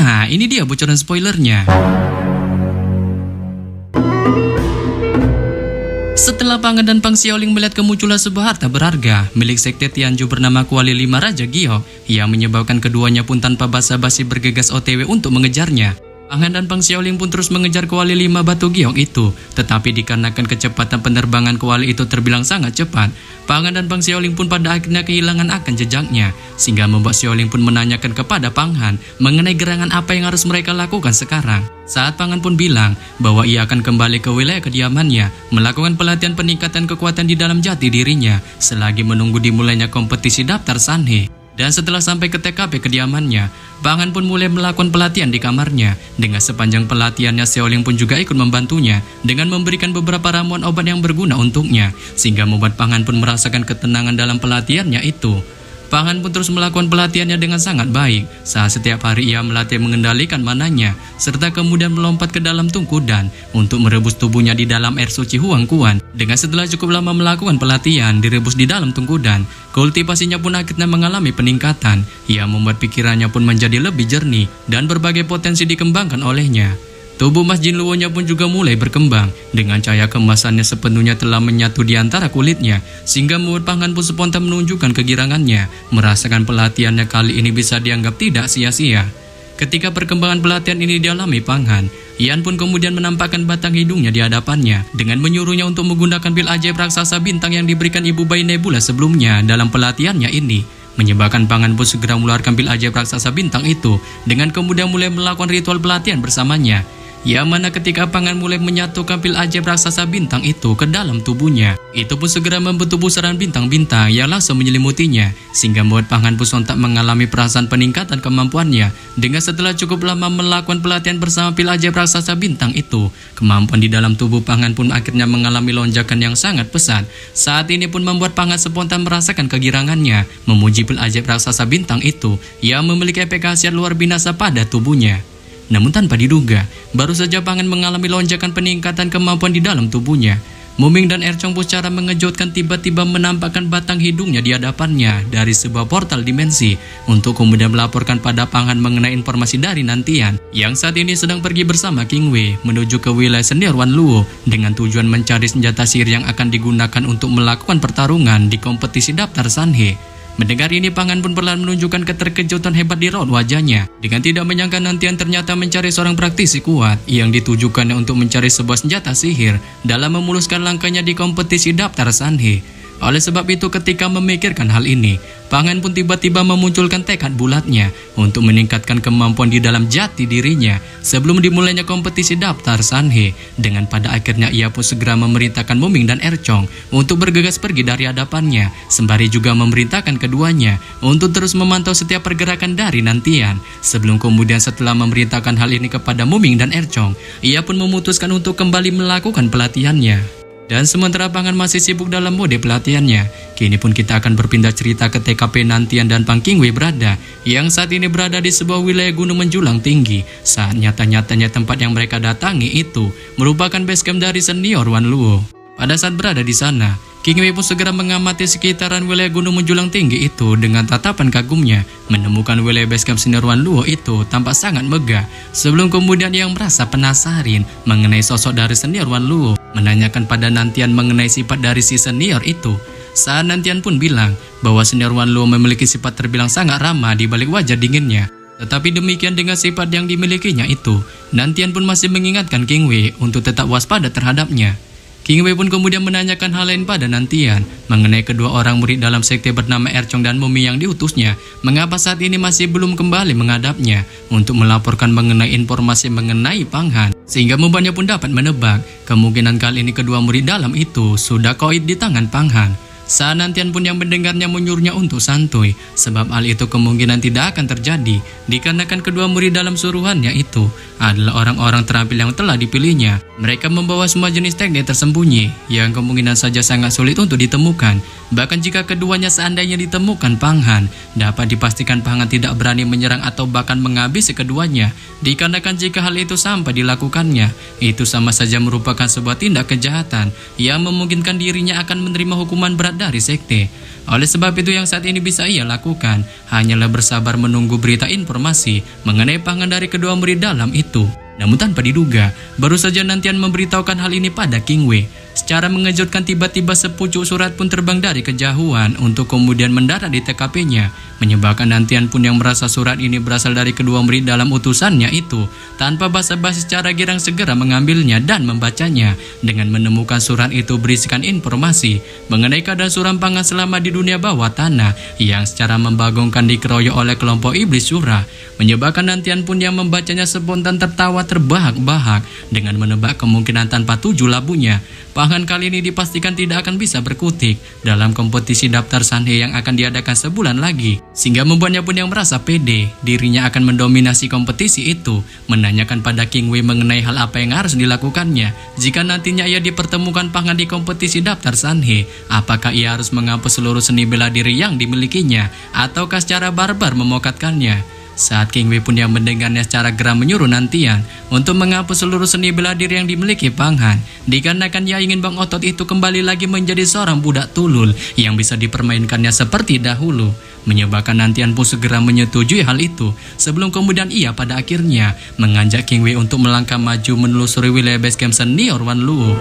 Nah, ini dia bocoran spoilernya. Setelah Pangan dan Pang Xiaoling melihat kemunculan sebuah harta berharga milik sekte Tianju bernama Kuali 5 Raja Giok, yang menyebabkan keduanya pun tanpa basa-basi bergegas OTW untuk mengejarnya. Pangan dan Pang Xiaoling pun terus mengejar Kuali 5 Batu Giok itu, tetapi dikarenakan kecepatan penerbangan kuali itu terbilang sangat cepat, Pangan dan Pang Xiaoling pun pada akhirnya kehilangan akan jejaknya, sehingga membuat Xiaoling pun menanyakan kepada Panghan mengenai gerangan apa yang harus mereka lakukan sekarang. Saat Pangan pun bilang bahwa ia akan kembali ke wilayah kediamannya, melakukan pelatihan peningkatan kekuatan di dalam jati dirinya, selagi menunggu dimulainya kompetisi daftar Sanhe. Dan setelah sampai ke TKP kediamannya, Pangan pun mulai melakukan pelatihan di kamarnya. Dengan sepanjang pelatihannya, Xiaoling pun juga ikut membantunya dengan memberikan beberapa ramuan obat yang berguna untuknya, sehingga membuat Pangan pun merasakan ketenangan dalam pelatihannya itu. Pangan pun terus melakukan pelatihannya dengan sangat baik, saat setiap hari ia melatih mengendalikan mananya, serta kemudian melompat ke dalam tungkudan untuk merebus tubuhnya di dalam air suci Huang Kuan. Dengan setelah cukup lama melakukan pelatihan direbus di dalam tungkudan, kultivasinya pun akhirnya mengalami peningkatan. Ia membuat pikirannya pun menjadi lebih jernih dan berbagai potensi dikembangkan olehnya. Tubuh Mas Jin Luo-nya pun juga mulai berkembang, dengan cahaya kemasannya sepenuhnya telah menyatu di antara kulitnya, sehingga membuat Pangan pun spontan menunjukkan kegirangannya, merasakan pelatihannya kali ini bisa dianggap tidak sia-sia. Ketika perkembangan pelatihan ini dialami Pangan, Yan pun kemudian menampakkan batang hidungnya di hadapannya, dengan menyuruhnya untuk menggunakan pil ajaib raksasa bintang yang diberikan Ibu Bayi Nebula sebelumnya dalam pelatihannya ini. Menyebabkan Pangan pun segera mengeluarkan pil ajaib raksasa bintang itu, dengan kemudian mulai melakukan ritual pelatihan bersamanya. Yang mana ketika Pangan mulai menyatukan pil ajaib raksasa bintang itu ke dalam tubuhnya, itu pun segera membentuk pusaran bintang-bintang yang langsung menyelimutinya, sehingga membuat Pangan pun sontak mengalami perasaan peningkatan kemampuannya. Dengan setelah cukup lama melakukan pelatihan bersama pil ajaib raksasa bintang itu, kemampuan di dalam tubuh Pangan pun akhirnya mengalami lonjakan yang sangat pesat. Saat ini pun membuat Pangan spontan merasakan kegirangannya, memuji pil ajaib raksasa bintang itu yang memiliki efek khasiat luar binasa pada tubuhnya. Namun tanpa diduga, baru saja Pangan mengalami lonjakan peningkatan kemampuan di dalam tubuhnya. Muming dan Erchong pun secara mengejutkan tiba-tiba menampakkan batang hidungnya di hadapannya dari sebuah portal dimensi, untuk kemudian melaporkan pada Pangan mengenai informasi dari Nantian yang saat ini sedang pergi bersama King Wei menuju ke wilayah senior Wan Luo dengan tujuan mencari senjata sihir yang akan digunakan untuk melakukan pertarungan di kompetisi daftar Sanhe. Mendengar ini, Pangan pun perlahan menunjukkan keterkejutan hebat di raut wajahnya. Dengan tidak menyangka Nantian ternyata mencari seorang praktisi kuat yang ditujukannya untuk mencari sebuah senjata sihir dalam memuluskan langkahnya di kompetisi daftar Sanhe. Oleh sebab itu, ketika memikirkan hal ini, Pangan pun tiba-tiba memunculkan tekad bulatnya untuk meningkatkan kemampuan di dalam jati dirinya sebelum dimulainya kompetisi daftar Sanhe. Dengan pada akhirnya ia pun segera memerintahkan Muming dan Erchong untuk bergegas pergi dari hadapannya, sembari juga memerintahkan keduanya untuk terus memantau setiap pergerakan dari Nantian. Sebelum kemudian setelah memerintahkan hal ini kepada Muming dan Erchong, ia pun memutuskan untuk kembali melakukan pelatihannya. Dan sementara Pangan masih sibuk dalam mode pelatihannya, kini pun kita akan berpindah cerita ke TKP Nantian dan Pang King Wei berada, yang saat ini berada di sebuah wilayah gunung menjulang tinggi. Saat nyata-nyatanya tempat yang mereka datangi itu merupakan basecamp dari senior Wan Luo. Pada saat berada di sana, King Wei pun segera mengamati sekitaran wilayah gunung menjulang tinggi itu dengan tatapan kagumnya. Menemukan wilayah basecamp senior Wan Luo itu tampak sangat megah. Sebelum kemudian yang merasa penasaran mengenai sosok dari senior Wan Luo, menanyakan pada Nantian mengenai sifat dari si senior itu. Saat Nantian pun bilang bahwa senior Wan Luo memiliki sifat terbilang sangat ramah di balik wajah dinginnya. Tetapi demikian dengan sifat yang dimilikinya itu, Nantian pun masih mengingatkan King Wei untuk tetap waspada terhadapnya. King Wei pun kemudian menanyakan hal lain pada Nantian mengenai kedua orang murid dalam sekte bernama Erchong dan Muming yang diutusnya, mengapa saat ini masih belum kembali menghadapnya untuk melaporkan mengenai informasi mengenai Panghan, sehingga membuatnya pun dapat menebak kemungkinan kali ini kedua murid dalam itu sudah koid di tangan Panghan. Saat Nantian pun yang mendengarnya menyuruhnya untuk santuy, sebab hal itu kemungkinan tidak akan terjadi dikarenakan kedua murid dalam suruhannya itu adalah orang-orang terampil yang telah dipilihnya. Mereka membawa semua jenis teknik tersembunyi yang kemungkinan saja sangat sulit untuk ditemukan. Bahkan jika keduanya seandainya ditemukan Panghan, dapat dipastikan Panghan tidak berani menyerang atau bahkan menghabisi keduanya, dikarenakan jika hal itu sampai dilakukannya, itu sama saja merupakan sebuah tindak kejahatan yang memungkinkan dirinya akan menerima hukuman berat surat dari sekte. Oleh sebab itu yang saat ini bisa ia lakukan hanyalah bersabar menunggu berita informasi mengenai pangan dari kedua murid dalam itu. Namun tanpa diduga, baru saja Nantian memberitahukan hal ini pada King Wei. Secara mengejutkan tiba-tiba sepucuk surat pun terbang dari kejauhan untuk kemudian mendarat di TKP-nya. Menyebabkan Nantian pun yang merasa surat ini berasal dari kedua murid dalam utusannya itu. Tanpa basa-basi secara girang segera mengambilnya dan membacanya. Dengan menemukan surat itu berisikan informasi mengenai keadaan suram pangan selama di dunia bawah tanah yang secara membagongkan dikeroyok oleh kelompok iblis Surah. Menyebabkan Nantian pun yang membacanya spontan tertawa terbahak-bahak dengan menebak kemungkinan tanpa 7 labunya. Pangan kali ini dipastikan tidak akan bisa berkutik dalam kompetisi daftar Sanhe yang akan diadakan sebulan lagi. Sehingga membuatnya pun yang merasa pede dirinya akan mendominasi kompetisi itu. Menanyakan pada King Wei mengenai hal apa yang harus dilakukannya jika nantinya ia dipertemukan Pangan di kompetisi daftar Sanhe. Apakah ia harus menghapus seluruh seni bela diri yang dimilikinya ataukah secara barbar memokatkannya? Saat King Wei pun yang mendengarnya secara geram menyuruh Nantian untuk menghapus seluruh seni bela diri yang dimiliki Panghan, dikarenakan ia ingin Bang Otot itu kembali lagi menjadi seorang budak tulul yang bisa dipermainkannya seperti dahulu. Menyebabkan Nantian pun segera menyetujui hal itu sebelum kemudian ia pada akhirnya mengajak King Wei untuk melangkah maju menelusuri wilayah base camp senior Wan Luo.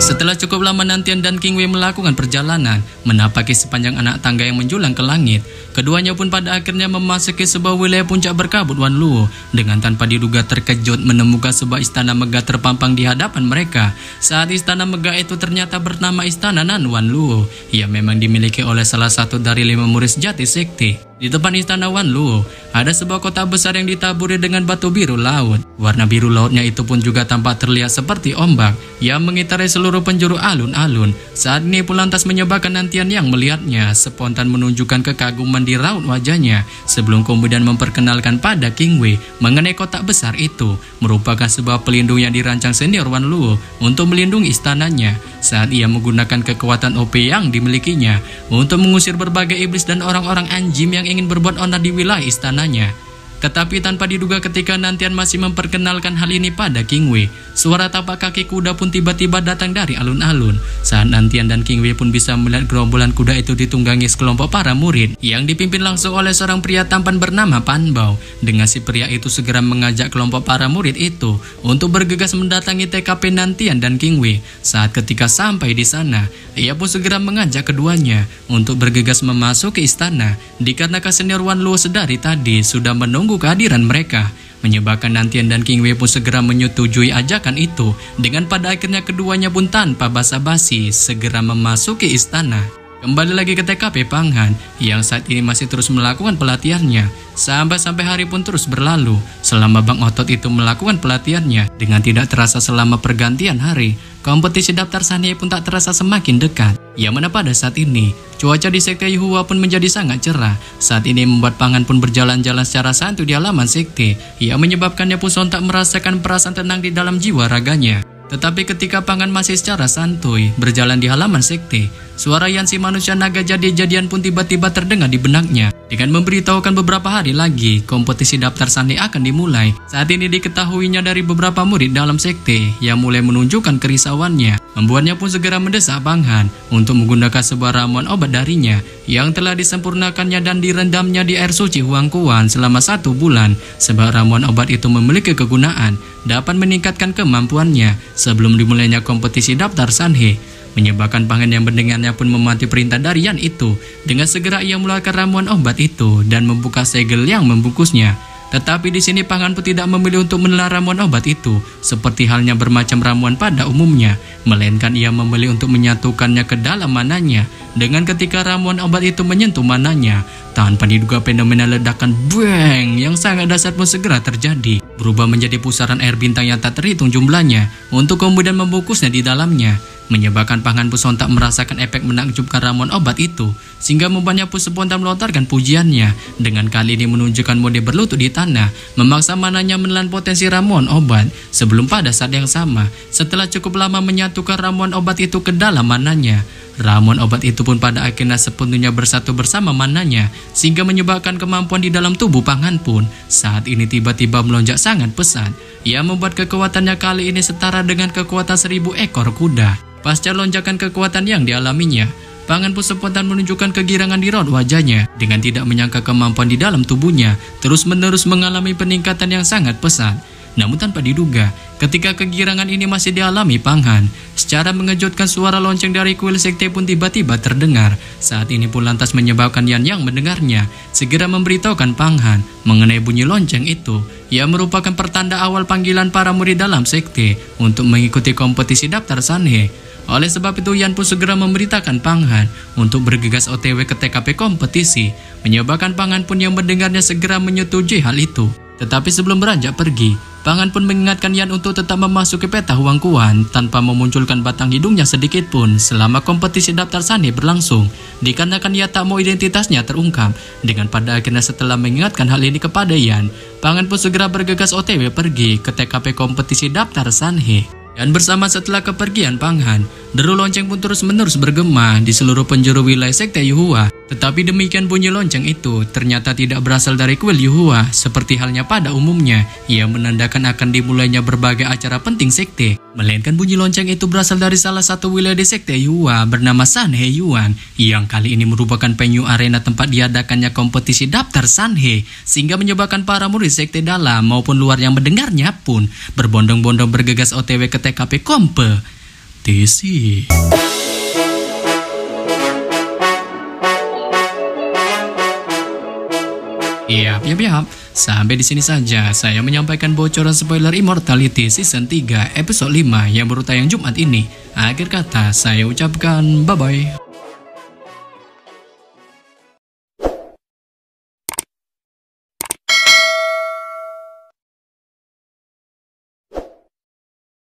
Setelah cukup lama Nantian dan King Wei melakukan perjalanan menapaki sepanjang anak tangga yang menjulang ke langit, keduanya pun pada akhirnya memasuki sebuah wilayah puncak berkabut Wan Luo. Dengan tanpa diduga terkejut menemukan sebuah istana megah terpampang di hadapan mereka. Saat istana megah itu ternyata bernama Istana Nan Wan Luo. Ia memang dimiliki oleh salah satu dari 5 murid sejati sekte. Di depan istana Wan Luo ada sebuah kotak besar yang ditaburi dengan batu biru laut. Warna biru lautnya itu pun juga tampak terlihat seperti ombak yang mengitari seluruh penjuru alun-alun. Saat ini pun lantas menyebabkan Nantian yang melihatnya spontan menunjukkan kekaguman di raut wajahnya sebelum kemudian memperkenalkan pada King Wei mengenai kotak besar itu merupakan sebuah pelindung yang dirancang senior Wan Luo untuk melindungi istananya saat ia menggunakan kekuatan OP yang dimilikinya untuk mengusir berbagai iblis dan orang-orang anjim yang ingin berbuat onar di wilayah istananya. Tetapi tanpa diduga ketika Nantian masih memperkenalkan hal ini pada King Wei, suara tapak kaki kuda pun tiba-tiba datang dari alun-alun. Saat Nantian dan King Wei pun bisa melihat gerombolan kuda itu ditunggangi sekelompok para murid yang dipimpin langsung oleh seorang pria tampan bernama Pan Bao. Dengan si pria itu segera mengajak kelompok para murid itu untuk bergegas mendatangi TKP Nantian dan King Wei. Saat ketika sampai di sana, ia pun segera mengajak keduanya untuk bergegas memasuki istana dikarenakan senior Wan Luo sedari tadi sudah menunggu kehadiran mereka. Menyebabkan Nantian dan King Wei pun segera menyetujui ajakan itu dengan pada akhirnya keduanya pun tanpa basa-basi segera memasuki istana. Kembali lagi ke TKP Panghan yang saat ini masih terus melakukan pelatihannya. Sampai hari pun terus berlalu selama Bang Otot itu melakukan pelatihannya. Dengan tidak terasa selama pergantian hari, kompetisi daftar Sanhe pun tak terasa semakin dekat. Yang mana pada saat ini cuaca di sekte Yuhua pun menjadi sangat cerah. Saat ini membuat Panghan pun berjalan-jalan secara santai di halaman sekte yang menyebabkannya pun sontak merasakan perasaan tenang di dalam jiwa raganya. Tetapi ketika Panghan masih secara santuy berjalan di halaman sekte, suara Yansi manusia naga jadi-jadian pun tiba-tiba terdengar di benaknya. Dengan memberitahukan beberapa hari lagi kompetisi daftar Sanhe akan dimulai. Saat ini diketahuinya dari beberapa murid dalam sekte yang mulai menunjukkan kerisauannya. Membuatnya pun segera mendesak Panghan untuk menggunakan sebuah ramuan obat darinya yang telah disempurnakannya dan direndamnya di air suci Huangkuan selama 1 bulan. Sebab ramuan obat itu memiliki kegunaan dapat meningkatkan kemampuannya sebelum dimulainya kompetisi daftar Sanhe. Menyebabkan Panghan yang mendengarnya pun mematuhi perintah dari Yan itu. Dengan segera ia mengeluarkan ramuan obat itu dan membuka segel yang membungkusnya. Tetapi di sini Panghan pun tidak memilih untuk menelan ramuan obat itu seperti halnya bermacam ramuan pada umumnya, melainkan ia memilih untuk menyatukannya ke dalam mananya. Dengan ketika ramuan obat itu menyentuh mananya, tanpa diduga fenomena ledakan bang yang sangat dahsyat pun segera terjadi, berubah menjadi pusaran air bintang yang tak terhitung jumlahnya untuk kemudian membungkusnya di dalamnya. Menyebabkan Panghan pun sontak merasakan efek menakjubkan ramuan obat itu, sehingga membuatnya pun spontan melontarkan pujiannya. Dengan kali ini menunjukkan mode berlutut di tanah, memaksa mananya menelan potensi ramuan obat. Sebelum pada saat yang sama, setelah cukup lama menyatukan ramuan obat itu ke dalam mananya, ramuan obat itu pun pada akhirnya sepenuhnya bersatu bersama mananya, sehingga menyebabkan kemampuan di dalam tubuh Panghan pun saat ini tiba-tiba melonjak sangat pesat. Ia membuat kekuatannya kali ini setara dengan kekuatan 1000 ekor kuda. Pasca lonjakan kekuatan yang dialaminya, Pangan pun spontan menunjukkan kegirangan di raut wajahnya dengan tidak menyangka kemampuan di dalam tubuhnya terus-menerus mengalami peningkatan yang sangat pesat. Namun tanpa diduga, ketika kegirangan ini masih dialami Panghan, secara mengejutkan suara lonceng dari kuil sekte pun tiba-tiba terdengar. Saat ini pun lantas menyebabkan Yan yang mendengarnya segera memberitahukan Panghan mengenai bunyi lonceng itu, yang merupakan pertanda awal panggilan para murid dalam sekte untuk mengikuti kompetisi daftar Sanhe. Oleh sebab itu Yan pun segera memberitakan Panghan untuk bergegas OTW ke TKP kompetisi, menyebabkan Panghan pun yang mendengarnya segera menyetujui hal itu. Tetapi sebelum beranjak pergi, Panghan pun mengingatkan Yan untuk tetap memasuki peta Huangkuan tanpa memunculkan batang hidungnya sedikit pun selama kompetisi daftar Sanhe berlangsung, dikarenakan ia tak mau identitasnya terungkap. Dengan pada akhirnya setelah mengingatkan hal ini kepada Yan, Panghan pun segera bergegas OTW pergi ke TKP kompetisi daftar Sanhe. Dan bersama setelah kepergian Panghan, deru lonceng pun terus-menerus bergema di seluruh penjuru wilayah sekte Yuhua. Tetapi demikian bunyi lonceng itu ternyata tidak berasal dari kuil Yuhua seperti halnya pada umumnya yang menandakan akan dimulainya berbagai acara penting sekte. Melainkan bunyi lonceng itu berasal dari salah satu wilayah di sekte Yuhua bernama Sanhe Yuan, yang kali ini merupakan venue arena tempat diadakannya kompetisi daftar Sanhe, sehingga menyebabkan para murid sekte dalam maupun luar yang mendengarnya pun berbondong-bondong bergegas OTW ke TKP kompetisi. Yap. Sampai di sini saja saya menyampaikan bocoran spoiler Immortality Season 3 episode 5 yang baru tayang Jumat ini. Akhir kata saya ucapkan bye-bye.